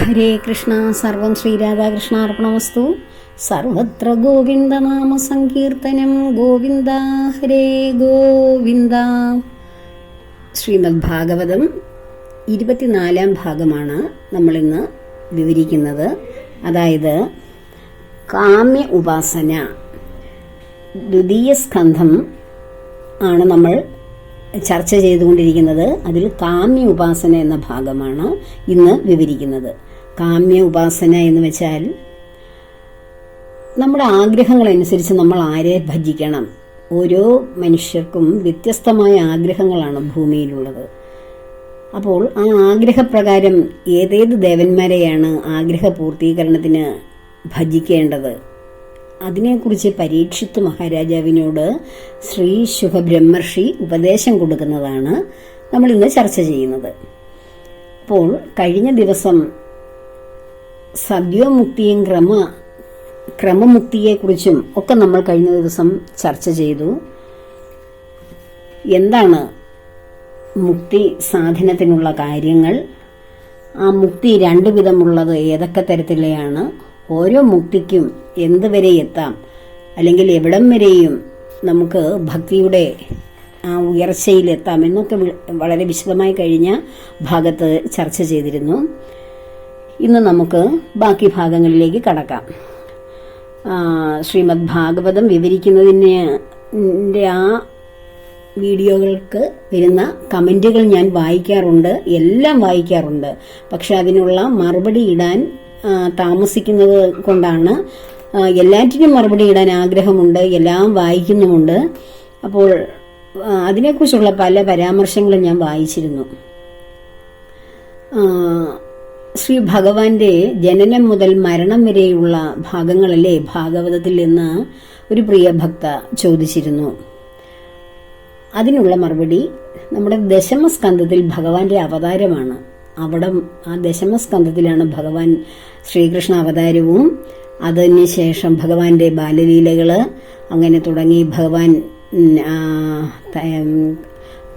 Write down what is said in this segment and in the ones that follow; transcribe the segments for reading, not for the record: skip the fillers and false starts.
ഹരേ കൃഷ്ണ. സർവം ശ്രീരാധാകൃഷ്ണാർപ്പണമസ്തു. സർവത്ര ഗോവിന്ദനാമ സങ്കീർത്തനം. ഗോവിന്ദ ഹരേ ഗോവിന്ദ. ശ്രീമദ് ഭാഗവതം 24 ഭാഗമാണ് നമ്മളിന്ന് വിവരിക്കുന്നത്. അതായത് കാമ്യ ഉപാസന ദ്വിതീയ സ്കന്ധം ആണ് നമ്മൾ ചർച്ച ചെയ്തുകൊണ്ടിരിക്കുന്നത്. അതിൽ കാമ്യ ഉപാസന എന്ന ഭാഗമാണ് ഇന്ന് വിവരിക്കുന്നത്. കാമ്യ ഉപാസന എന്ന് വെച്ചാൽ നമ്മുടെ ആഗ്രഹങ്ങളനുസരിച്ച് നമ്മൾ ആരെ ഭജിക്കണം. ഓരോ മനുഷ്യർക്കും വ്യത്യസ്തമായ ആഗ്രഹങ്ങളാണ് ഭൂമിയിലുള്ളത്. അപ്പോൾ ആ ആഗ്രഹപ്രകാരം ഏതേത് ദേവന്മാരെയാണ് ആഗ്രഹ പൂർത്തീകരണത്തിന് ഭജിക്കേണ്ടത്, അതിനെക്കുറിച്ച് പരീക്ഷിത്ത് മഹാരാജാവിനോട് ശ്രീ ശുഖബ്രഹ്മർഷി ഉപദേശം കൊടുക്കുന്നതാണ് നമ്മൾ ഇന്ന് ചർച്ച ചെയ്യുന്നത്. അപ്പോൾ കഴിഞ്ഞ ദിവസം സദ്യോമുക്തിയും ക്രമമുക്തിയെക്കുറിച്ചും ഒക്കെ നമ്മൾ കഴിഞ്ഞ ദിവസം ചർച്ച ചെയ്തു. എന്താണ് മുക്തി സാധനത്തിനുള്ള കാര്യങ്ങൾ, ആ മുക്തി 2 വിധമുള്ളത് ഏതൊക്കെ തരത്തിലെയാണ്, ഓരോ മുക്തിക്കും എന്തുവരെ എത്താം, അല്ലെങ്കിൽ എവിടം വരെയും നമുക്ക് ഭക്തിയുടെ ആ ഉയർച്ചയിലെത്താം എന്നൊക്കെ വളരെ വിശദമായി കഴിഞ്ഞ ഭാഗത്ത് ചർച്ച ചെയ്തിരുന്നു. ഇന്ന് നമുക്ക് ബാക്കി ഭാഗങ്ങളിലേക്ക് കടക്കാം. ശ്രീമദ് ഭാഗവതം വിവരിക്കുന്നതിൻ്റെ ആ വീഡിയോകൾക്ക് വരുന്ന കമൻറ്റുകൾ ഞാൻ വായിക്കാറുണ്ട്, എല്ലാം വായിക്കാറുണ്ട്. പക്ഷെ അതിനുള്ള മറുപടി ഇടാൻ താമസിക്കുന്നത് കൊണ്ടാണ്. എല്ലാറ്റിനും മറുപടി ഇടാൻ ആഗ്രഹമുണ്ട്, എല്ലാം വായിക്കുന്നുമുണ്ട്. അപ്പോൾ അതിനെക്കുറിച്ചുള്ള പല പരാമർശങ്ങളും ഞാൻ വായിച്ചിരുന്നു. ശ്രീ ഭഗവാന്റെ ജനനം മുതൽ മരണം വരെയുള്ള ഭാഗങ്ങളല്ലേ ഭാഗവതത്തിൽ എന്ന് ഒരു പ്രിയ ഭക്ത ചോദിച്ചിരുന്നു. അതിനുള്ള മറുപടി നമ്മുടെ ദശമസ്കന്ധത്തിൽ ഭഗവാന്റെ അവതാരമാണ്. അവിടെ ആ ദശമസ്കന്ധത്തിലാണ് ഭഗവാൻ ശ്രീകൃഷ്ണ അവതാരവും അതിനുശേഷം ഭഗവാന്റെ ബാലലീലകള് അങ്ങനെ തുടങ്ങി ഭഗവാൻ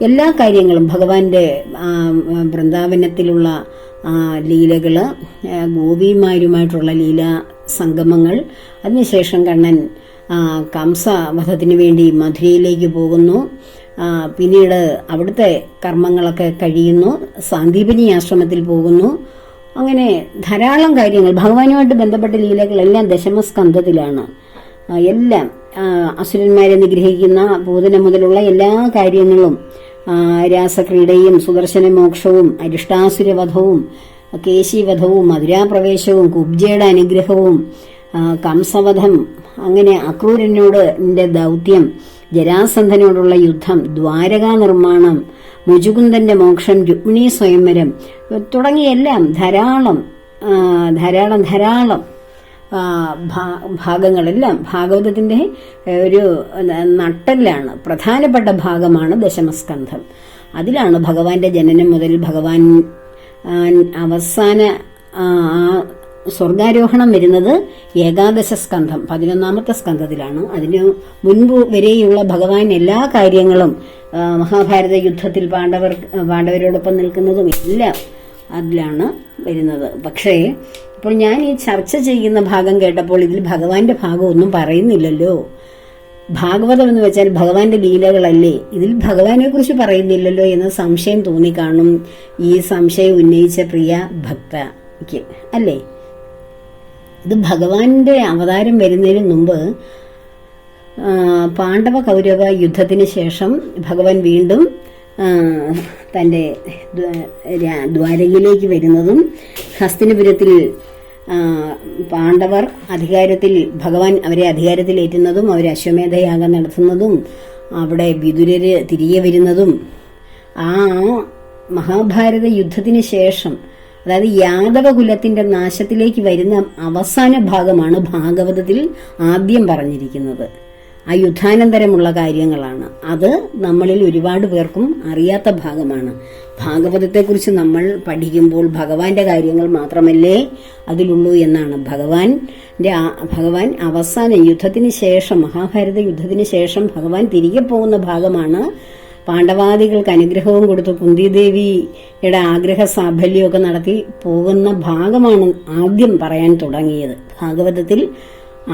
എല്ലാ കാര്യങ്ങളും ഭഗവാന്റെ വൃന്ദാവനത്തിലുള്ള ലീലകള്, ഗോപിമാരുമായിട്ടുള്ള ലീലാ സംഗമങ്ങൾ, അതിനുശേഷം കണ്ണൻ കംസവധത്തിന് വേണ്ടി മധുരയിലേക്ക് പോകുന്നു. പിന്നീട് അവിടുത്തെ കർമ്മങ്ങളൊക്കെ കഴിയുന്നു, സാന്ദീപനി ആശ്രമത്തിൽ പോകുന്നു. അങ്ങനെ ധാരാളം കാര്യങ്ങൾ ഭഗവാനുമായിട്ട് ബന്ധപ്പെട്ട ലീലകളെല്ലാം ദശമസ്കന്ധത്തിലാണ്. എല്ലാം അസുരന്മാരെ നിഗ്രഹിക്കുന്ന പൂതന മുതലുള്ള എല്ലാ കാര്യങ്ങളും, രാസക്രീഡയും സുദർശന മോക്ഷവും അരിഷ്ടാസുരവധവും കേശിവധവും മധുരാപ്രവേശവും കുബ്ജയുടെ അനുഗ്രഹവും കംസവധം, അങ്ങനെ അക്രൂരനോട് ദൗത്യം, ജരാസന്ധനോടുള്ള യുദ്ധം, ദ്വാരകാ നിർമ്മാണം, മുചുകുന്ദന്റെ മോക്ഷം, രുക്മിണി സ്വയംവരം തുടങ്ങിയെല്ലാം ധാരാളം ഭാഗങ്ങളെല്ലാം ഭാഗവതത്തിന്റെ ഒരു നട്ടെല്ലാണ്, പ്രധാനപ്പെട്ട ഭാഗമാണ് ദശമസ്കന്ധം. അതിലാണ് ഭഗവാന്റെ ജനനം മുതൽ ഭഗവാൻ അവസാന സ്വർഗാരോഹണം വരുന്നത് ഏകാദശ സ്കന്ധം 11ാമത്തെ സ്കന്ധത്തിലാണ്. അതിനു മുൻപ് വരെയുള്ള ഭഗവാൻ എല്ലാ കാര്യങ്ങളും മഹാഭാരത യുദ്ധത്തിൽ പാണ്ഡവരോടൊപ്പം നിൽക്കുന്നതും എല്ലാം അതിലാണ് വരുന്നത്. പക്ഷേ ഇപ്പോൾ ഞാൻ ഈ ചർച്ച ചെയ്യുന്ന ഭാഗം കേട്ടപ്പോൾ ഇതിൽ ഭഗവാന്റെ ഭാഗം ഒന്നും പറയുന്നില്ലല്ലോ. ഭാഗവതം എന്ന് വെച്ചാൽ ഭഗവാന്റെ ലീലകളല്ലേ, ഇതിൽ ഭഗവാനെ കുറിച്ച് പറയുന്നില്ലല്ലോ എന്ന സംശയം തോന്നിക്കാണും ഈ സംശയം ഉന്നയിച്ച പ്രിയ ഭക്തയ്ക്ക്, അല്ലേ? ഇത് ഭഗവാന്റെ അവതാരം വരുന്നതിന് മുമ്പ് പാണ്ഡവ കൗരവ യുദ്ധത്തിന് ശേഷം ഭഗവാൻ വീണ്ടും തന്റെ ദ്വാരകയിലേക്ക് വരുന്നതും, ഹസ്തിനപുരത്തിൽ പാണ്ഡവർ അധികാരത്തിൽ ഭഗവാൻ അവരെ അധികാരത്തിലേറ്റുന്നതും, അവരെ അശ്വമേധയാഗം നടത്തുന്നതും, അവിടെ വിതുരര് തിരികെ വരുന്നതും, ആ മഹാഭാരത യുദ്ധത്തിന് ശേഷം, അതായത് യാദവകുലത്തിന്റെ നാശത്തിലേക്ക് വരുന്ന അവസാന ഭാഗമാണ് ഭാഗവതത്തിൽ ആദ്യം പറഞ്ഞിരിക്കുന്നത്. ആ യുദ്ധാനന്തരമുള്ള കാര്യങ്ങളാണ്. അത് നമ്മളിൽ ഒരുപാട് പേർക്കും അറിയാത്ത ഭാഗമാണ്. ഭാഗവതത്തെക്കുറിച്ച് നമ്മൾ പഠിക്കുമ്പോൾ ഭഗവാന്റെ കാര്യങ്ങൾ മാത്രമല്ലേ അതിലുള്ളൂ എന്നാണ്. ഭഗവാൻ അവസാന യുദ്ധത്തിന് ശേഷം, മഹാഭാരത യുദ്ധത്തിന് ശേഷം ഭഗവാൻ തിരികെ പോകുന്ന ഭാഗമാണ് പാണ്ഡവാദികൾക്ക് അനുഗ്രഹവും കൊടുത്തു കുന്തിദേവിയുടെ ആഗ്രഹ സാഫല്യമൊക്കെ നടത്തി പോകുന്ന ഭാഗമാണ് ആദ്യം പറയാൻ തുടങ്ങിയത്. ഭാഗവതത്തിൽ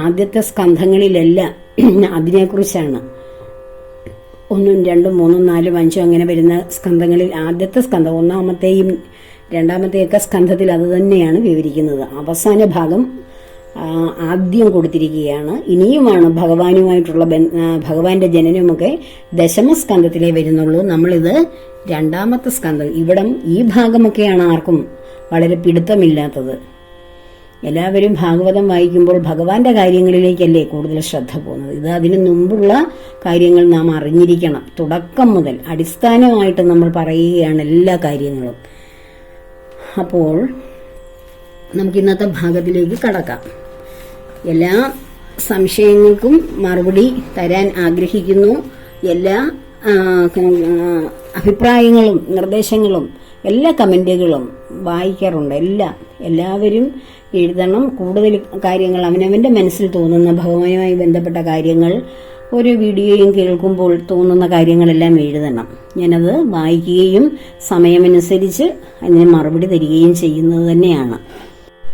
ആദ്യത്തെ സ്കന്ധങ്ങളിലെല്ലാം അതിനെക്കുറിച്ചാണ്. 1, 2, 3, 4, 5 അങ്ങനെ വരുന്ന സ്കന്ധങ്ങളിൽ ആദ്യത്തെ സ്കന്ധം, 1-ാമത്തെയും 2-ാമത്തെയൊക്കെ സ്കന്ധത്തിൽ അത് തന്നെയാണ് വിവരിക്കുന്നത്. അവസാന ഭാഗം ആദ്യം കൊടുത്തിരിക്കുകയാണ്. ഇനിയുമാണ് ഭഗവാനുമായിട്ടുള്ള ഭഗവാന്റെ ജനനമൊക്കെ ദശമസ്കന്ധത്തിലേ വരുന്നുള്ളൂ. നമ്മളിത് 2-ാമത്തെ സ്കന്ധം, ഇവിടം ഈ ഭാഗമൊക്കെയാണ് ആർക്കും വളരെ പിടുത്തമില്ലാത്തത്. എല്ലാവരും ഭാഗവതം വായിക്കുമ്പോൾ ഭഗവാന്റെ കാര്യങ്ങളിലേക്കല്ലേ കൂടുതൽ ശ്രദ്ധ പോകുന്നത്. ഇത് അതിനു മുമ്പുള്ള കാര്യങ്ങൾ നാം അറിഞ്ഞിരിക്കണം. തുടക്കം മുതൽ അടിസ്ഥാനമായിട്ട് നമ്മൾ പറയുകയാണ് എല്ലാ കാര്യങ്ങളും. അപ്പോൾ നമുക്ക് ഇന്നത്തെ ഭാഗത്തിലേക്ക് കടക്കാം. എല്ലാ സംശയങ്ങൾക്കും മറുപടി തരാൻ ആഗ്രഹിക്കുന്നു. എല്ലാ അഭിപ്രായങ്ങളും നിർദ്ദേശങ്ങളും എല്ലാ കമന്റുകളും വായിക്കാറുണ്ട്. എല്ലാവരും എഴുതണം. കൂടുതൽ കാര്യങ്ങൾ അവനവന്റെ മനസ്സിൽ തോന്നുന്ന ഭഗവാനുമായി ബന്ധപ്പെട്ട കാര്യങ്ങൾ ഓരോ വീഡിയോയും കേൾക്കുമ്പോൾ തോന്നുന്ന കാര്യങ്ങളെല്ലാം എഴുതണം. ഞാനത് വായിക്കുകയും സമയമനുസരിച്ച് അതിന് മറുപടി തരികയും ചെയ്യുന്നത് തന്നെയാണ്.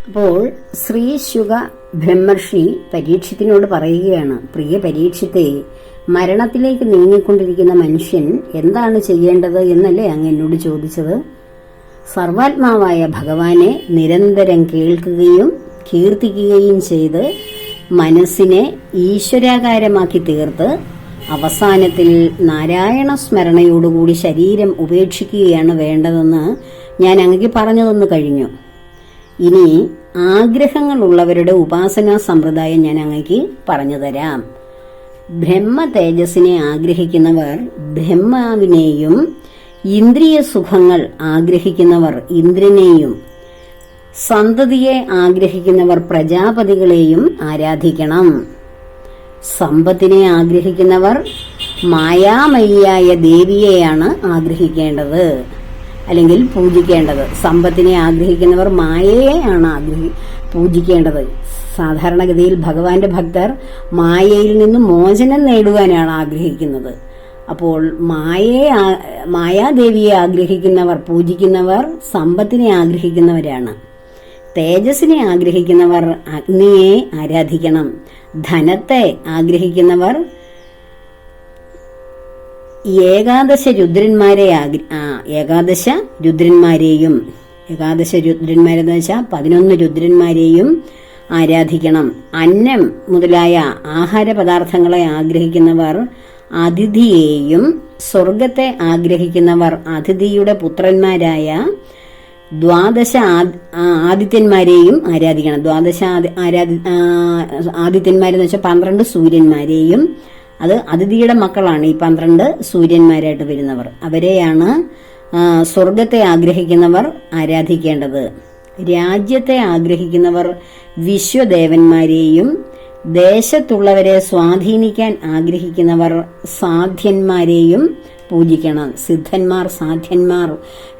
അപ്പോൾ ശ്രീ ശുക ബ്രഹ്മർഷി പരീക്ഷത്തിനോട് പറയുകയാണ്, പ്രിയ പരീക്ഷത്തെ, മരണത്തിലേക്ക് നീങ്ങിക്കൊണ്ടിരിക്കുന്ന മനുഷ്യൻ എന്താണ് ചെയ്യേണ്ടത് എന്നല്ലേ അങ്ങ് എന്നോട് ചോദിച്ചത്? സർവാത്മാവായ ഭഗവാനെ നിരന്തരം കേൾക്കുകയും കീർത്തിക്കുകയും ചെയ്ത് മനസ്സിനെ ഈശ്വരാകാരമാക്കി തീർത്ത് അവസാനത്തിൽ നാരായണ സ്മരണയോടുകൂടി ശരീരം ഉപേക്ഷിക്കുകയാണ് വേണ്ടതെന്ന് ഞാൻ അങ്ങക്ക് പറഞ്ഞു തന്നു കഴിഞ്ഞു. ഇനി ആഗ്രഹങ്ങളുള്ളവരുടെ ഉപാസനാ സമ്പ്രദായം ഞാൻ അങ്ങക്ക് പറഞ്ഞു തരാം. ബ്രഹ്മ തേജസ്സിനെ ആഗ്രഹിക്കുന്നവർ ബ്രഹ്മാവിനെയും ഇന്ദ്രിയ സുഖങ്ങൾ ആഗ്രഹിക്കുന്നവർ ഇന്ദ്രനെയും സന്തതിയെ ആഗ്രഹിക്കുന്നവർ പ്രജാപതികളെയും ആരാധിക്കണം. സമ്പത്തിനെ ആഗ്രഹിക്കുന്നവർ മായാമയ്യായ ദേവിയെയാണ് ആഗ്രഹിക്കേണ്ടത്, അല്ലെങ്കിൽ പൂജിക്കേണ്ടത്. സമ്പത്തിനെ ആഗ്രഹിക്കുന്നവർ മായയെയാണ് പൂജിക്കേണ്ടത്. സാധാരണഗതിയിൽ ഭഗവാന്റെ ഭക്തർ മായയിൽ നിന്ന് മോചനം നേടുവാനാണ് ആഗ്രഹിക്കുന്നത്. അപ്പോൾ മായാദേവിയെ ആഗ്രഹിക്കുന്നവർ പൂജിക്കുന്നവർ സമ്പത്തിനെ ആഗ്രഹിക്കുന്നവരാണ്. തേജസ്സിനെ ആഗ്രഹിക്കുന്നവർ അഗ്നിയെ ആരാധിക്കണം. ധനത്തെ ആഗ്രഹിക്കുന്നവർ ഏകാദശ രുദ്രന്മാരെയും ഏകാദശ രുദ്രന്മാരെന്ന് വെച്ചാൽ 11 രുദ്രന്മാരെയും ആരാധിക്കണം. അന്നം മുതലായ ആഹാര പദാർത്ഥങ്ങളെ ആഗ്രഹിക്കുന്നവർ അതിഥിയെയും സ്വർഗത്തെ ആഗ്രഹിക്കുന്നവർ അതിഥിയുടെ പുത്രന്മാരായ 12 ആദിത്യന്മാരെയും ആരാധിക്കണം. 12 ആദിത്യന്മാരെന്ന് വെച്ചാൽ 12 സൂര്യന്മാരെയും, അത് അതിഥിയുടെ മക്കളാണ് ഈ 12 സൂര്യന്മാരായിട്ട് വരുന്നവർ. അവരെയാണ് സ്വർഗത്തെ ആഗ്രഹിക്കുന്നവർ ആരാധിക്കേണ്ടത്. രാജ്യത്തെ ആഗ്രഹിക്കുന്നവർ വിശ്വദേവന്മാരെയും ദേശത്തുള്ളവരെ സ്വാധീനിക്കാൻ ആഗ്രഹിക്കുന്നവർ സാധ്യന്മാരെയും പൂജിക്കണം. സിദ്ധന്മാർ, സാധ്യന്മാർ,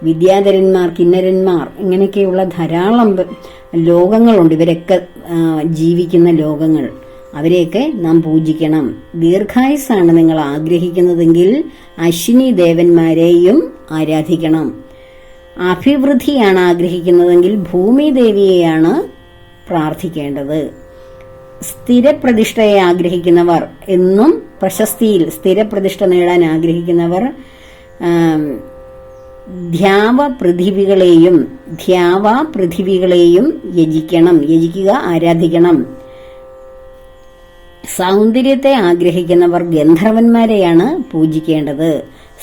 വിദ്യാധരന്മാർ, കിന്നരന്മാർ, ഇങ്ങനെയൊക്കെയുള്ള ധാരാളം ലോകങ്ങളുണ്ട്. ഇവരൊക്കെ ജീവിക്കുന്ന ലോകങ്ങൾ, അവരെയൊക്കെ നാം പൂജിക്കണം. ദീർഘായുസ്സാണ് നിങ്ങൾ ആഗ്രഹിക്കുന്നതെങ്കിൽ അശ്വിനി ദേവന്മാരെയും ആരാധിക്കണം. അഭിവൃദ്ധിയാണ് ആഗ്രഹിക്കുന്നതെങ്കിൽ ഭൂമി ദേവിയെയാണ് പ്രാർത്ഥിക്കേണ്ടത്. സ്ഥിരപ്രതിഷ്ഠയെ ആഗ്രഹിക്കുന്നവർ, എന്നും പ്രശസ്തിയിൽ സ്ഥിരപ്രതിഷ്ഠ നേടാൻ ആഗ്രഹിക്കുന്നവർ ധ്യാവപൃഥിവികളെയും യജിക്കുക, ആരാധിക്കണം. സൗന്ദര്യത്തെ ആഗ്രഹിക്കുന്നവർ ഗന്ധർവന്മാരെയാണ് പൂജിക്കേണ്ടത്.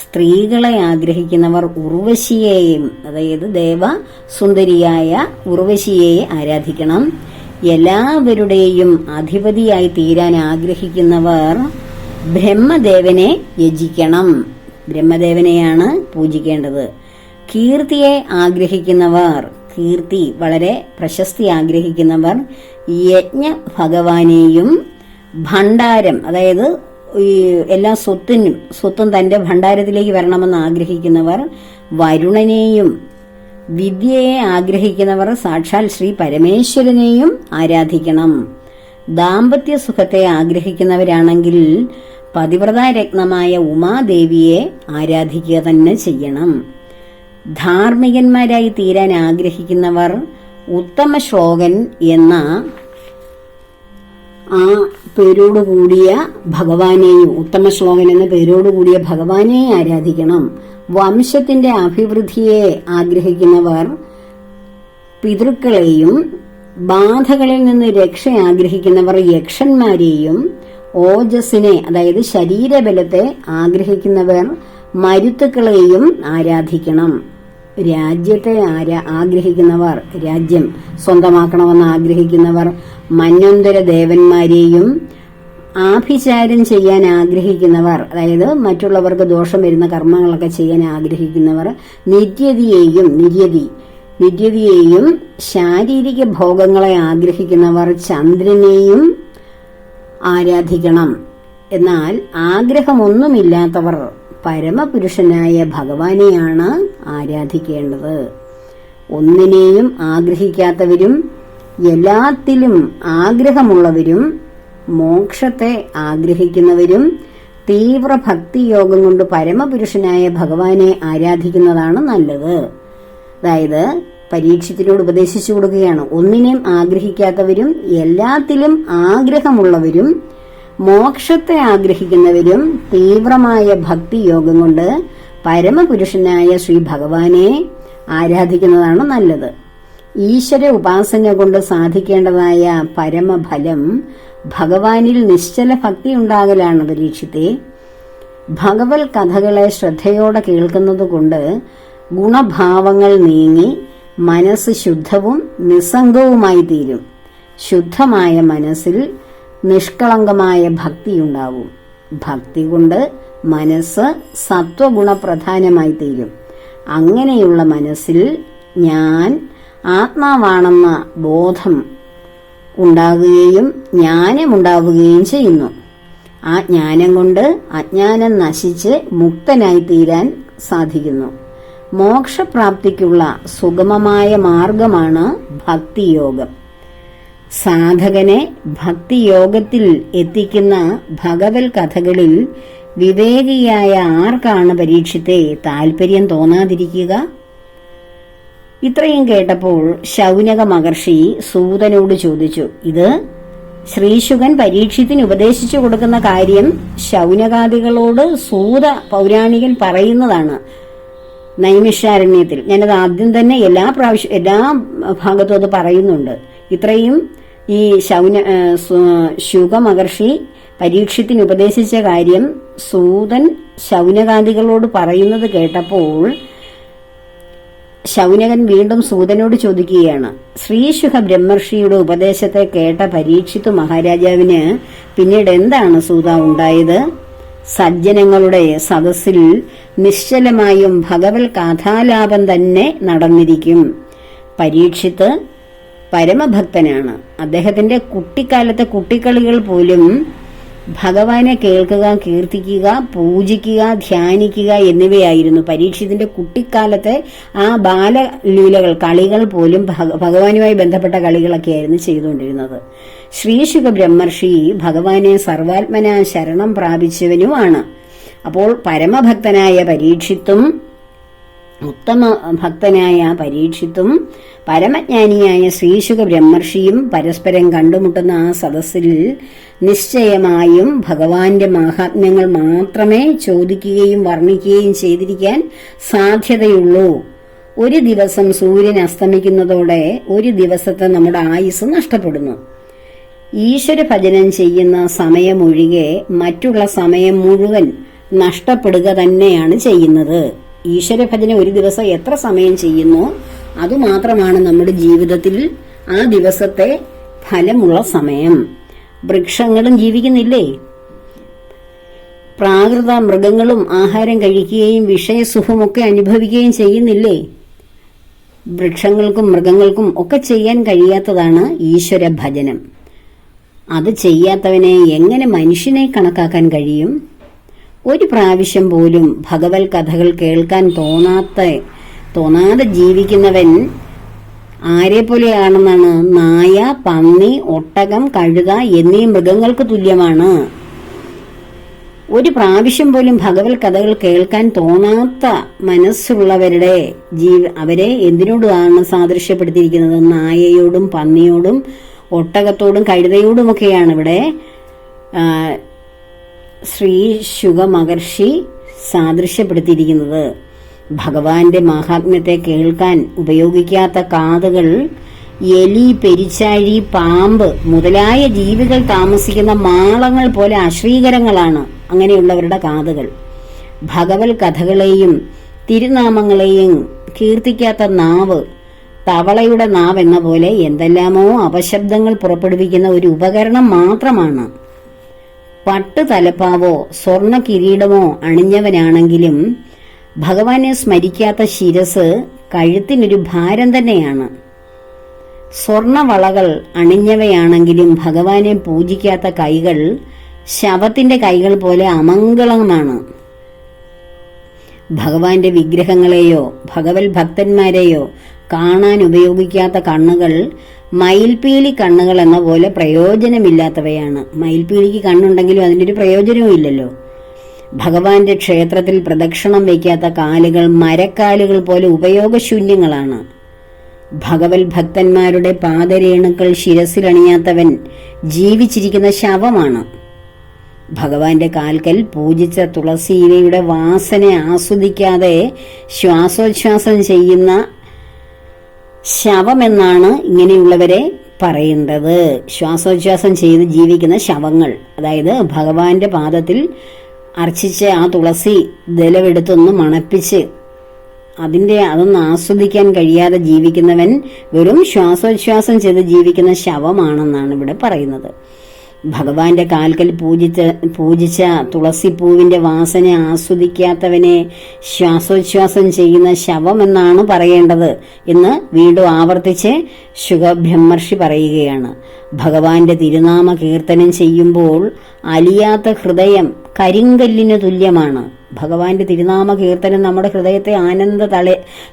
സ്ത്രീകളെ ആഗ്രഹിക്കുന്നവർ ഉർവശിയെയും, അതായത് ദേവസുന്ദരിയായ ഉർവശിയെ ആരാധിക്കണം. എല്ലാവരുടെയും അധിപതിയായി തീരാൻ ആഗ്രഹിക്കുന്നവർ ബ്രഹ്മദേവനെ യജിക്കണം. ബ്രഹ്മദേവനെയാണ് പൂജിക്കേണ്ടത്. കീർത്തിയെ ആഗ്രഹിക്കുന്നവർ, കീർത്തി വളരെ പ്രശസ്തി ആഗ്രഹിക്കുന്നവർ യജ്ഞ ഭഗവാനെയും ഭണ്ഡാരം, അതായത് എല്ലാ സ്വത്തും തന്റെ ഭണ്ഡാരത്തിലേക്ക് വരണമെന്ന് ആഗ്രഹിക്കുന്നവർ വരുണനെയും, വിദ്യയെ ആഗ്രഹിക്കുന്നവർ സാക്ഷാൽ ശ്രീ പരമേശ്വരനെയും ആരാധിക്കണം. ദാമ്പത്യ സുഖത്തെ ആഗ്രഹിക്കുന്നവരാണെങ്കിൽ പതിവ്രതാരത്നമായ ഉമാദേവിയെ ആരാധിക്കുക തന്നെ ചെയ്യണം. ധാർമ്മികന്മാരായി തീരാൻ ആഗ്രഹിക്കുന്നവർ ഉത്തമ ശ്ലോകൻ എന്ന ആ പേരോടുകൂടിയ ഭഗവാനെയും, ഉത്തമ ശ്ലോകൻ എന്ന പേരോടുകൂടിയ ഭഗവാനെ ആരാധിക്കണം. വംശത്തിന്റെ അഭിവൃദ്ധിയെ ആഗ്രഹിക്കുന്നവർ പിതൃക്കളെയും, ബാധകളിൽ നിന്ന് രക്ഷ ആഗ്രഹിക്കുന്നവർ യക്ഷന്മാരെയും, ഓജസ്സിനെ അതായത് ശരീരബലത്തെ ആഗ്രഹിക്കുന്നവർ മരുത്തുക്കളെയും ആരാധിക്കണം. രാജ്യത്തെ ആഗ്രഹിക്കുന്നവർ, രാജ്യം സ്വന്തമാക്കണമെന്ന് ആഗ്രഹിക്കുന്നവർ മന്വന്തര ദേവന്മാരെയും, ആഭിചാരം ചെയ്യാൻ ആഗ്രഹിക്കുന്നവർ അതായത് മറ്റുള്ളവർക്ക് ദോഷം വരുന്ന കർമ്മങ്ങളൊക്കെ ചെയ്യാൻ ആഗ്രഹിക്കുന്നവർ നിര്യതിയെയും, ശാരീരിക ഭോഗങ്ങളെ ആഗ്രഹിക്കുന്നവർ ചന്ദ്രനെയും ആരാധിക്കണം. എന്നാൽ ആഗ്രഹമൊന്നുമില്ലാത്തവർ പരമപുരുഷനായ ഭഗവാനെയാണ് ആരാധിക്കേണ്ടത്. ഒന്നിനെയും ആഗ്രഹിക്കാത്തവരും എല്ലാത്തിലും ആഗ്രഹമുള്ളവരും മോക്ഷത്തെ ആഗ്രഹിക്കുന്നവരും തീവ്ര ഭക്തിയോഗം കൊണ്ട് പരമപുരുഷനായ ഭഗവാനെ ആരാധിക്കുന്നതാണ് നല്ലത്. അതായത് പരീക്ഷത്തിനോട് ഉപദേശിച്ചു കൊടുക്കുകയാണ്. ഒന്നിനെയും ആഗ്രഹിക്കാത്തവരും എല്ലാത്തിലും ആഗ്രഹമുള്ളവരും മോക്ഷത്തെ ആഗ്രഹിക്കുന്നവരും തീവ്രമായ ഭക്തിയോഗം കൊണ്ട് പരമപുരുഷനായ ശ്രീ ഭഗവാനെ ആരാധിക്കുന്നതാണ് നല്ലത്. ഈശ്വര ഉപാസന കൊണ്ട് സാധിക്കേണ്ടതായ പരമഫലം ഭഗവാനിൽ നിശ്ചല ഭക്തി ഉണ്ടാകലാണ്. പരീക്ഷത്തെ ഭഗവത് കഥകളെ ശ്രദ്ധയോടെ കേൾക്കുന്നതുകൊണ്ട് ഗുണഭാവങ്ങൾ നീങ്ങി മനസ്സ് ശുദ്ധവും നിസ്സംഗവുമായി തീരും. ശുദ്ധമായ മനസ്സിൽ നിഷ്കളങ്കമായ ഭക്തിയുണ്ടാവും. ഭക്തി കൊണ്ട് മനസ്സ് സത്വഗുണപ്രധാനമായി തീരും. അങ്ങനെയുള്ള മനസ്സിൽ ഞാൻ ആത്മാവാണെന്ന ബോധം ഉണ്ടാകുകയും ജ്ഞാനമുണ്ടാവുകയും ചെയ്യുന്നു. ആ ജ്ഞാനം കൊണ്ട് അജ്ഞാനം നശിച്ച് മുക്തനായി തീരാൻ സാധിക്കുന്നു. മോക്ഷപ്രാപ്തിക്കുള്ള സുഗമമായ മാർഗമാണ് ഭക്തിയോഗം. സാധകനെ ഭക്തിയോഗത്തിൽ എത്തിക്കുന്ന ഭഗവത് കഥകളിൽ വിവേകിയായ ആർക്കാണ് പരീക്ഷത്തെ താല്പര്യം തോന്നാതിരിക്കുക? ഇത്രയും കേട്ടപ്പോൾ ശൗനക മഹർഷി സൂതനോട് ചോദിച്ചു. ഇത് ശ്രീശുകൻ പരീക്ഷത്തിന് ഉപദേശിച്ചു കൊടുക്കുന്ന കാര്യം ശൗനകാദികളോട് സൂത പൗരാണികൻ പറയുന്നതാണ് നൈമിഷാരണ്യത്തിൽ. ഞാനത് ആദ്യം തന്നെ എല്ലാ ഭാഗത്തും അത് പറയുന്നുണ്ട്. ഇത്രയും ഈ ശുക മഹർഷി പരീക്ഷത്തിന് ഉപദേശിച്ച കാര്യം സൂതൻ ശൗനകാദികളോട് പറയുന്നത് കേട്ടപ്പോൾ ശൗനകൻ വീണ്ടും സൂതനോട് ചോദിക്കുകയാണ്. ശ്രീശുക ബ്രഹ്മർഷിയുടെ ഉപദേശത്തെ കേട്ട പരീക്ഷിത്തു മഹാരാജാവിന് പിന്നീട് എന്താണ് സൂത ഉണ്ടായത്? സജ്ജനങ്ങളുടെ സദസ്സിൽ നിശ്ചലമായും ഭഗവത് കഥാലാപം തന്നെ നടന്നിരിക്കും. പരീക്ഷിത്ത് പരമഭക്തനാണ്. അദ്ദേഹത്തിന്റെ കുട്ടിക്കാലത്തെ കുട്ടിക്കളികൾ പോലും ഭഗവാനെ കേൾക്കുക, കീർത്തിക്കുക, പൂജിക്കുക, ധ്യാനിക്കുക എന്നിവയായിരുന്നു. പരീക്ഷത്തിന്റെ കുട്ടിക്കാലത്തെ ആ ബാലലീലകൾ, കളികൾ പോലും ഭഗവാനുമായി ബന്ധപ്പെട്ട കളികളൊക്കെ ആയിരുന്നു ചെയ്തുകൊണ്ടിരുന്നത്. ശ്രീശുക ബ്രഹ്മർഷി ഭഗവാനെ സർവാത്മന ശരണം പ്രാപിച്ചവനുമാണ്. അപ്പോൾ പരമഭക്തനായ പരീക്ഷിത്തും ഉത്തമ ഭക്തനായ പരീക്ഷിത്തും പരമജ്ഞാനിയായ ശ്രീശുക ബ്രഹ്മർഷിയും പരസ്പരം കണ്ടുമുട്ടുന്ന ആ സദസ്സിൽ നിശ്ചയമായും ഭഗവാന്റെ മാഹാത്മ്യങ്ങൾ മാത്രമേ ചോദിക്കുകയും വർണ്ണിക്കുകയും ചെയ്തിരിക്കാൻ സാധ്യതയുള്ളൂ. ഒരു ദിവസം സൂര്യൻ അസ്തമിക്കുന്നതോടെ ഒരു ദിവസത്തെ നമ്മുടെ ആയുസ് നഷ്ടപ്പെടുന്നു. ഈശ്വര ഭജനം ചെയ്യുന്ന സമയമൊഴികെ മറ്റുള്ള സമയം മുഴുവൻ നഷ്ടപ്പെടുക തന്നെയാണ് ചെയ്യുന്നത്. ഈശ്വര ഭജന ഒരു ദിവസം എത്ര സമയം ചെയ്യുന്നു അതുമാത്രമാണ് നമ്മുടെ ജീവിതത്തിൽ ആ ദിവസത്തെ ഫലമുള്ള സമയം. വൃക്ഷങ്ങളും ജീവിക്കുന്നില്ലേ? പ്രാകൃത മൃഗങ്ങളും ആഹാരം കഴിക്കുകയും വിഷയസുഖമൊക്കെ അനുഭവിക്കുകയും ചെയ്യുന്നില്ലേ? വൃക്ഷങ്ങൾക്കും മൃഗങ്ങൾക്കും ഒക്കെ ചെയ്യാൻ കഴിയാത്തതാണ് ഈശ്വര ഭജനം. അത് ചെയ്യാത്തവനെ എങ്ങനെ മനുഷ്യനെ കണക്കാക്കാൻ കഴിയും? ഒരു പ്രാവശ്യം പോലും ഭഗവത് കഥകൾ കേൾക്കാൻ തോന്നാതെ ജീവിക്കുന്നവൻ ആരെ പോലെയാണെന്നാണ്? നായ, പന്നി, ഒട്ടകം, കഴുത എന്നീ മൃഗങ്ങൾക്ക് തുല്യമാണ്. ഒരു പ്രാവശ്യം പോലും ഭഗവത് കഥകൾ കേൾക്കാൻ തോന്നാത്ത മനസ്സുള്ളവരുടെ അവരെ എന്തിനോടാണ് സാദൃശ്യപ്പെടുത്തിയിരിക്കുന്നത്? നായയോടും പന്നിയോടും ഒട്ടകത്തോടും കഴുതയോടുമൊക്കെയാണ് ഇവിടെ ശ്രീ ശുക മഹർഷി സാദൃശ്യപ്പെടുത്തിയിരിക്കുന്നത്. ഭഗവാന്റെ മഹാത്മ്യത്തെ കേൾക്കാൻ ഉപയോഗിക്കാത്ത കാതുകൾ എലി, പെരിച്ചാഴി, പാമ്പ് മുതലായ ജീവികൾ താമസിക്കുന്ന മാളങ്ങൾ പോലെ അശ്രീകരങ്ങളാണ് അങ്ങനെയുള്ളവരുടെ കാതുകൾ. ഭഗവത് കഥകളെയും തിരുനാമങ്ങളെയും കീർത്തിക്കാത്ത നാവ് തവളയുടെ നാവ് എന്ന പോലെ എന്തെല്ലാമോ അപശബ്ദങ്ങൾ പുറപ്പെടുവിക്കുന്ന ഒരു ഉപകരണം മാത്രമാണ്. പട്ട് തലപ്പാവോ സ്വർണ്ണ കിരീടമോ അണിഞ്ഞവനാണെങ്കിലും ഭഗവാനെ സ്മരിക്കാത്ത ശിരസ് കഴുത്തിനൊരു ഭാരം തന്നെയാണ്. സ്വർണവളകൾ അണിഞ്ഞവയാണെങ്കിലും ഭഗവാനെ പൂജിക്കാത്ത കൈകൾ ശവത്തിന്റെ കൈകൾ പോലെ അമംഗളമാണ്. ഭഗവാന്റെ വിഗ്രഹങ്ങളെയോ ഭഗവത് ഭക്തന്മാരെയോ കാണാൻ ഉപയോഗിക്കാത്ത കണ്ണുകൾ മയിൽപീലി കണ്ണുകൾ എന്ന പോലെ പ്രയോജനമില്ലാത്തവയാണ്. മയിൽപീലിക്ക് കണ്ണുണ്ടെങ്കിലും അതിൻ്റെ ഒരു പ്രയോജനവും ഇല്ലല്ലോ. ഭഗവാന്റെ ക്ഷേത്രത്തിൽ പ്രദക്ഷിണം വയ്ക്കാത്ത കാലുകൾ മരക്കാലുകൾ പോലെ ഉപയോഗശൂന്യങ്ങളാണ്. ഭഗവത് ഭക്തന്മാരുടെ പാദരേണുക്കൾ ശിരസിലണിയാത്തവൻ ജീവിച്ചിരിക്കുന്ന ശവമാണ്. ഭഗവാന്റെ കാൽക്കൽ പൂജിച്ച തുളസിയിലയുടെ വാസന ആസ്വദിക്കാതെ ശ്വാസോച്ഛ്വാസം ചെയ്യുന്ന ശവമെന്നാണ് ഇങ്ങനെയുള്ളവരെ പറയേണ്ടത്. ശ്വാസോച്ഛ്വാസം ചെയ്ത് ജീവിക്കുന്ന ശവങ്ങൾ, അതായത് ഭഗവാന്റെ പാദത്തിൽ അർച്ചിച്ച് ആ തുളസി ദലവെടുത്തൊന്ന് മണപ്പിച്ച് അതൊന്ന് ആസ്വദിക്കാൻ കഴിയാതെ ജീവിക്കുന്നവൻ വെറും ശ്വാസോച്ഛ്വാസം ചെയ്ത് ജീവിക്കുന്ന ശവമാണെന്നാണ് ഇവിടെ പറയുന്നത്. ഭഗവാന്റെ കാൽക്കൽ പൂജിച്ച തുളസിപ്പൂവിന്റെ വാസന ആസ്വദിക്കാത്തവനെ ശ്വാസോച്ഛ്വാസം ചെയ്യുന്ന ശവമെന്നാണ് പറയേണ്ടത് എന്ന് വീണ്ടും ആവർത്തിച്ച് ശുകബ്രഹ്മർഷി പറയുകയാണ്. ഭഗവാന്റെ തിരുനാമ കീർത്തനം ചെയ്യുമ്പോൾ അലിയാത്ത ഹൃദയം കരിങ്കല്ലിന് തുല്യമാണ്. ഭഗവാന്റെ തിരുനാമ കീർത്തനം നമ്മുടെ ഹൃദയത്തെ ആനന്ദ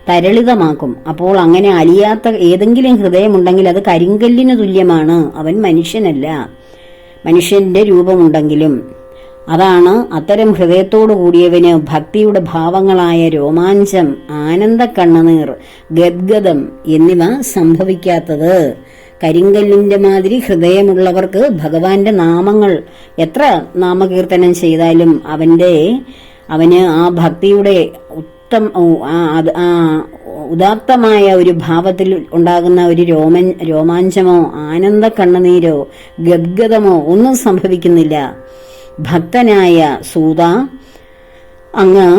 തരളിതമാക്കും. അപ്പോൾ അങ്ങനെ അലിയാത്ത ഏതെങ്കിലും ഹൃദയമുണ്ടെങ്കിൽ അത് കരിങ്കല്ലിന് തുല്യമാണ്. അവൻ മനുഷ്യനല്ല, മനുഷ്യന്റെ രൂപമുണ്ടെങ്കിലും. അതാണ് അത്തരം ഹൃദയത്തോടു കൂടിയവന് ഭക്തിയുടെ ഭാവങ്ങളായ രോമാഞ്ചം, ആനന്ദ കണ്ണുനീർ, ഗദ്ഗദം എന്നിവ സംഭവിക്കാത്തത്. കരിങ്കല്ലിന്റെ മാതിരി ഹൃദയമുള്ളവർക്ക് ഭഗവാന്റെ നാമങ്ങൾ എത്ര നാമകീർത്തനം ചെയ്താലും അവന് ആ ഭക്തിയുടെ ഉദാത്തമായ ഒരു ഭാവത്തിൽ ഉണ്ടാകുന്ന ഒരു രോമാഞ്ചമോ ആനന്ദ കണ്ണുനീരോ ഗദ്ഗദമോ ഒന്നും സംഭവിക്കുന്നില്ല. ഭക്തനായ സൂത, അങ്ങ്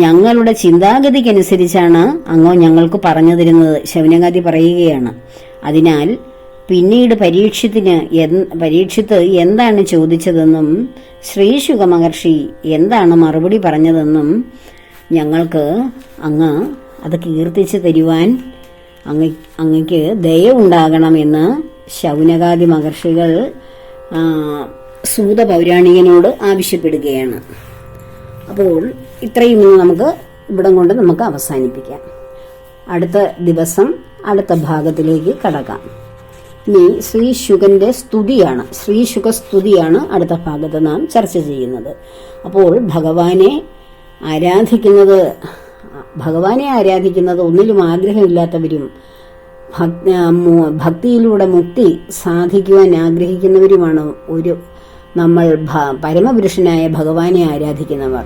ഞങ്ങളുടെ ചിന്താഗതിക്കനുസരിച്ചാണ് അങ്ങ് ഞങ്ങൾക്ക് പറഞ്ഞു തരുന്നത്. ശൗനകാദി പറയുകയാണ്. അതിനാൽ പിന്നീട് പരീക്ഷിത്ത് എന്താണ് ചോദിച്ചതെന്നും ശ്രീശുക മഹർഷി എന്താണ് മറുപടി പറഞ്ഞതെന്നും ഞങ്ങൾക്ക് അങ്ങ് അത് കീർത്തിച്ചു തരുവാൻ അങ്ങയ്ക്ക് ദയ ഉണ്ടാകണമെന്ന് ശൗനകാദി മഹർഷികൾ സൂത പൗരാണികനോട് ആവശ്യപ്പെടുകയാണ്. അപ്പോൾ ഇത്രയും നമുക്ക് ഇവിടം കൊണ്ട് നമുക്ക് അവസാനിപ്പിക്കാം. അടുത്ത ദിവസം അടുത്ത ഭാഗത്തിലേക്ക് കടക്കാം. ഇനി ശ്രീശുകന്റെ സ്തുതിയാണ്, ശ്രീശുക സ്തുതിയാണ് അടുത്ത ഭാഗത്ത് നാം ചർച്ച ചെയ്യുന്നത്. അപ്പോൾ ഭഗവാനെ ആരാധിക്കുന്നത് ഒന്നിലും ആഗ്രഹമില്ലാത്തവരും ഭക്തിയിലൂടെ മുക്തി സാധിക്കുവാൻ ആഗ്രഹിക്കുന്നവരുമാണ് നമ്മൾ പരമപുരുഷനായ ഭഗവാനെ ആരാധിക്കുന്നവർ.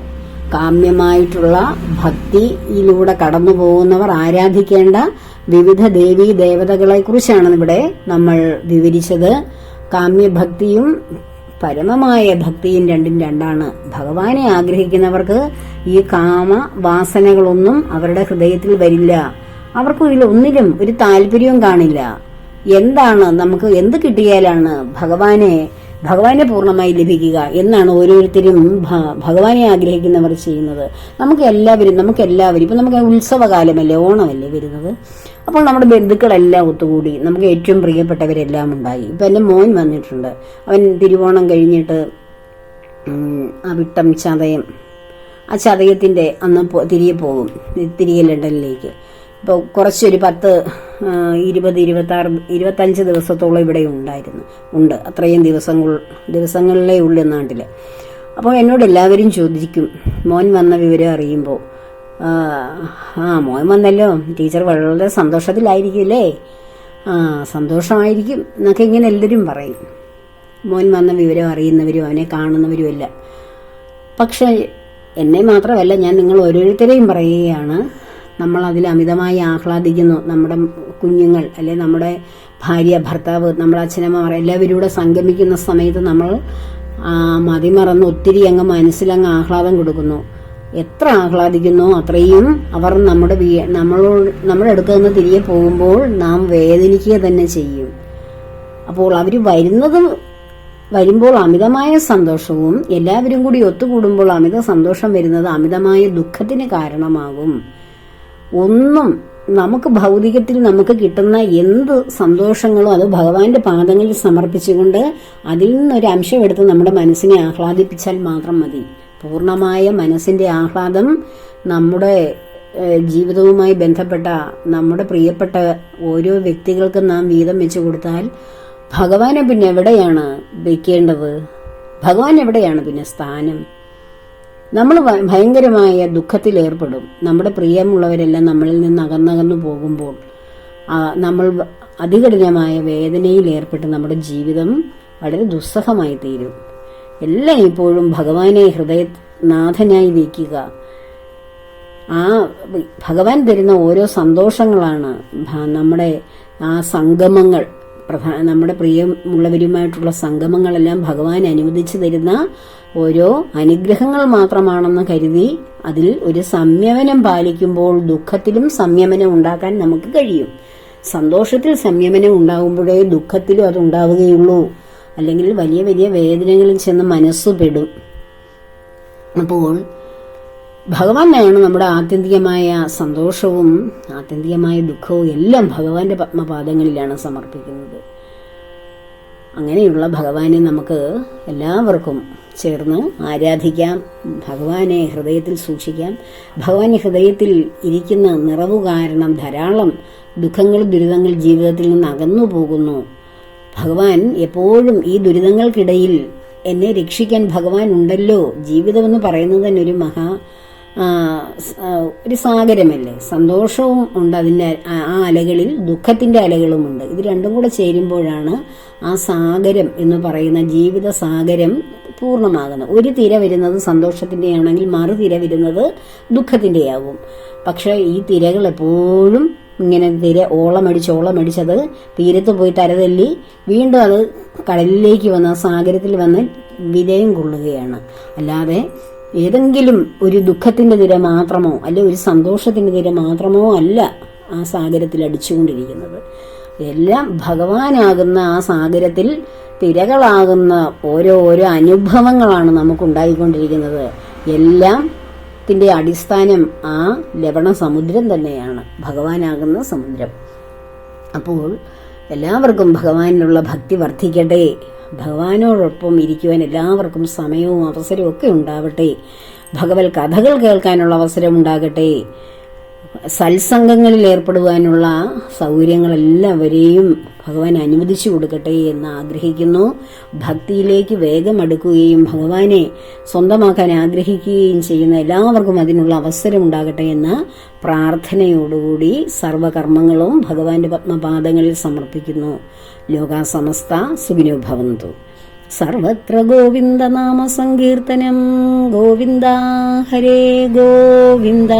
കാമ്യമായിട്ടുള്ള ഭക്തിയിലൂടെ കടന്നു പോകുന്നവർ ആരാധിക്കേണ്ട വിവിധ ദേവീ ദേവതകളെ കുറിച്ചാണ് ഇവിടെ നമ്മൾ വിവരിച്ചത്. കാമ്യഭക്തിയും പരമമായ ഭക്തിയും രണ്ടും രണ്ടാണ്. ഭഗവാനെ ആഗ്രഹിക്കുന്നവർക്ക് ഈ കാമവാസനകളൊന്നും അവരുടെ ഹൃദയത്തിൽ വരില്ല. അവർക്ക് ഇതിലൊന്നിലും ഒരു താല്പര്യവും കാണില്ല. എന്താണ് നമുക്ക് എന്ത് കിട്ടിയാലാണ് ഭഗവാനെ പൂർണ്ണമായി ലഭിക്കുക എന്നാണ് ഓരോരുത്തരും ഭഗവാനെ ആഗ്രഹിക്കുന്നവർ ചെയ്യുന്നത്. നമുക്ക് എല്ലാവരും ഇപ്പൊ നമുക്ക് ഉത്സവകാലമല്ലേ, ഓണമല്ലേ വരുന്നത്. അപ്പോൾ നമ്മുടെ ബന്ധുക്കളെല്ലാം ഒത്തുകൂടി നമുക്ക് ഏറ്റവും പ്രിയപ്പെട്ടവരെല്ലാം ഉണ്ടായി. ഇപ്പൊ എൻ്റെ മോൻ വന്നിട്ടുണ്ട്. അവൻ തിരുവോണം കഴിഞ്ഞിട്ട് ആ വിട്ടം ചതയം, ആ ചതയത്തിന്റെ അന്ന് തിരികെ പോകും, തിരികെ ലണ്ടനിലേക്ക്. ഇപ്പോൾ കുറച്ചൊരു 10, 20, 26, 25 ദിവസത്തോളം ഇവിടെ ഉണ്ട്. അത്രയും ദിവസങ്ങളിലേ ഉള്ളൂ നാട്ടിൽ. അപ്പോൾ എന്നോട് എല്ലാവരും ചോദിക്കും, മോൻ വന്ന വിവരം അറിയുമ്പോൾ, മോൻ വന്നല്ലോ, ടീച്ചർ വളരെ സന്തോഷത്തിലായിരിക്കുമല്ലേ, സന്തോഷമായിരിക്കും എന്നൊക്കെ ഇങ്ങനെ എല്ലാവരും പറയും. മോൻ വന്ന വിവരം അറിയുന്നവരും അവനെ കാണുന്നവരുമല്ല. പക്ഷെ എന്നെ മാത്രമല്ല, ഞാൻ നിങ്ങൾ ഓരോരുത്തരെയും പറയുകയാണ്, നമ്മൾ അതിൽ അമിതമായി ആഹ്ലാദിക്കുന്നു. നമ്മുടെ കുഞ്ഞുങ്ങൾ, അല്ലെ നമ്മുടെ ഭാര്യ, ഭർത്താവ്, നമ്മുടെ അച്ഛനമ്മമാർ എല്ലാവരും കൂടെ സംഗമിക്കുന്ന സമയത്ത് നമ്മൾ മതിമറന്ന് ഒത്തിരി മനസ്സിലങ്ങ് ആഹ്ലാദം കൊടുക്കുന്നു. എത്ര ആഹ്ലാദിക്കുന്നോ അത്രയും അവർ നമ്മുടെ അടുത്ത് നിന്ന് തിരികെ പോകുമ്പോൾ നാം വേദനിക്കുക തന്നെ ചെയ്യും. അപ്പോൾ അവർ വരുമ്പോൾ അമിതമായ സന്തോഷവും എല്ലാവരും കൂടി ഒത്തുകൂടുമ്പോൾ അമിത സന്തോഷം വരുന്നത് അമിതമായ ദുഃഖത്തിന് കാരണമാകും. ഒന്നും നമുക്ക് ഭൗതികത്തിൽ നമുക്ക് കിട്ടുന്ന എന്ത് സന്തോഷങ്ങളും അത് ഭഗവാന്റെ പാദങ്ങളിൽ സമർപ്പിച്ചുകൊണ്ട് അതിൽ നിന്നൊരു അംശം എടുത്ത് നമ്മുടെ മനസ്സിനെ ആഹ്ലാദിപ്പിച്ചാൽ മാത്രം മതി. പൂർണ്ണമായ മനസ്സിന്റെ ആഹ്ലാദം നമ്മുടെ ജീവിതവുമായി ബന്ധപ്പെട്ട നമ്മുടെ പ്രിയപ്പെട്ട ഓരോ വ്യക്തികൾക്കും നാം വീതം വെച്ചു കൊടുത്താൽ ഭഗവാനെ പിന്നെ എവിടെയാണ് വയ്ക്കേണ്ടത്? ഭഗവാൻ എവിടെയാണ് പിന്നെ സ്ഥാനം? നമ്മൾ ഭയങ്കരമായ ദുഃഖത്തിലേർപ്പെടും. നമ്മുടെ പ്രിയമുള്ളവരെല്ലാം നമ്മളിൽ നിന്ന് അകന്നകന്നു പോകുമ്പോൾ നമ്മൾ അതികഠിനമായ വേദനയിൽ ഏർപ്പെട്ട് നമ്മുടെ ജീവിതം വളരെ ദുസ്സഹമായി തീരും. എല്ലാം ഇപ്പോഴും ഭഗവാനെ ഹൃദയനാഥനായി വയ്ക്കുക. ആ ഭഗവാൻ തരുന്ന ഓരോ സന്തോഷങ്ങളാണ് നമ്മുടെ ആ സംഗമങ്ങൾ. നമ്മുടെ പ്രിയമുള്ളവരുമായിട്ടുള്ള സംഗമങ്ങളെല്ലാം ഭഗവാൻ അനുവദിച്ചു തരുന്ന ഓരോ അനുഗ്രഹങ്ങൾ മാത്രമാണെന്ന് കരുതി അതിൽ ഒരു സംയമനം പാലിക്കുമ്പോൾ ദുഃഖത്തിലും സംയമനം ഉണ്ടാക്കാൻ നമുക്ക് കഴിയും. സന്തോഷത്തിൽ സംയമനം ഉണ്ടാകുമ്പോഴേ ദുഃഖത്തിലും അത് ഉണ്ടാവുകയുള്ളൂ. അല്ലെങ്കിൽ വലിയ വലിയ വേദനകളിൽ ചെന്ന് മനസ്സുപെടും. അപ്പോൾ ഭഗവാനാണ് നമ്മുടെ ആത്യന്തികമായ സന്തോഷവും ആത്യന്തികമായ ദുഃഖവും എല്ലാം ഭഗവാന്റെ പത്മപാദങ്ങളിലാണ് സമർപ്പിക്കുന്നത്. അങ്ങനെയുള്ള ഭഗവാനെ നമുക്ക് എല്ലാവർക്കും ചേർന്ന് ആരാധിക്കാം. ഭഗവാനെ ഹൃദയത്തിൽ സൂക്ഷിക്കാം. ഭഗവാൻ ഹൃദയത്തിൽ ഇരിക്കുന്ന നിറവ് കാരണം ധാരാളം ദുഃഖങ്ങൾ, ദുരിതങ്ങൾ ജീവിതത്തിൽ നിന്ന് അകന്നു പോകുന്നു. ഭഗവാൻ എപ്പോഴും ഈ ദുരിതങ്ങൾക്കിടയിൽ എന്നെ രക്ഷിക്കാൻ ഭഗവാൻ ഉണ്ടല്ലോ. ജീവിതമെന്ന് പറയുന്നത് തന്നെ ഒരു സാഗരമല്ലേ. സന്തോഷവും ഉണ്ട് അതിൻ്റെ ആ അലകളിൽ, ദുഃഖത്തിന്റെ അലകളുമുണ്ട്. ഇത് രണ്ടും കൂടെ ചേരുമ്പോഴാണ് ആ സാഗരം എന്ന് പറയുന്ന ജീവിത സാഗരം പൂർണ്ണമാകുന്നത്. ഒരു തിര വരുന്നത് സന്തോഷത്തിന്റെ ആണെങ്കിൽ മറുതിര വരുന്നത് ദുഃഖത്തിന്റെയാവും. പക്ഷെ ഈ തിരകൾ എപ്പോഴും ഇങ്ങനെ ഓളമടിച്ചത് തീരത്ത് പോയി തരതല്ലി വീണ്ടും അത് കടലിലേക്ക് വന്ന് സാഗരത്തിൽ വന്ന് വിലയം കൊള്ളുകയാണ്. അല്ലാതെ ഏതെങ്കിലും ഒരു ദുഃഖത്തിന്റെ തിര മാത്രമോ അല്ലെ ഒരു സന്തോഷത്തിന്റെ തിര മാത്രമോ അല്ല ആ സാഗരത്തിൽ അടിച്ചുകൊണ്ടിരിക്കുന്നത്. എല്ലാം ഭഗവാനാകുന്ന ആ സാഗരത്തിൽ തിരകളാകുന്ന ഓരോ അനുഭവങ്ങളാണ് നമുക്കുണ്ടായിക്കൊണ്ടിരിക്കുന്നത്. എല്ലാത്തിന്റെ അടിസ്ഥാനം ആ ലവണ സമുദ്രം തന്നെയാണ്, ഭഗവാനാകുന്ന സമുദ്രം. അപ്പോൾ എല്ലാവർക്കും ഭഗവാനിലുള്ള ഭക്തി വർദ്ധിക്കട്ടെ. ഭഗവാനോടൊപ്പം ഇരിക്കുവാൻ എല്ലാവർക്കും സമയവും അവസരവും ഒക്കെ ഉണ്ടാവട്ടെ. ഭഗവത് കഥകൾ കേൾക്കാനുള്ള അവസരം ഉണ്ടാകട്ടെ. സത്സംഗങ്ങളിൽ ഏർപ്പെടുവാനുള്ള സൗകര്യങ്ങളെല്ലാവരെയും ഭഗവാൻ അനുവദിച്ചു കൊടുക്കട്ടെ എന്ന് ആഗ്രഹിക്കുന്നു. ഭക്തിയിലേക്ക് വേഗം അടുക്കുകയും ഭഗവാനെ സ്വന്തമാക്കാൻ ആഗ്രഹിക്കുകയും ചെയ്യുന്ന എല്ലാവർക്കും അതിനുള്ള അവസരം ഉണ്ടാകട്ടെ എന്ന പ്രാർത്ഥനയോടുകൂടി സർവകർമ്മങ്ങളും ഭഗവാന്റെ പത്മപാദങ്ങളിൽ സമർപ്പിക്കുന്നു. ലോകാ സമസ്ത സുഖിനോ ഭവന്തു. സർവത്ര ഗോവിന്ദനാമ സങ്കീർത്തനം. ഗോവിന്ദ ഹരേ ഗോവിന്ദ.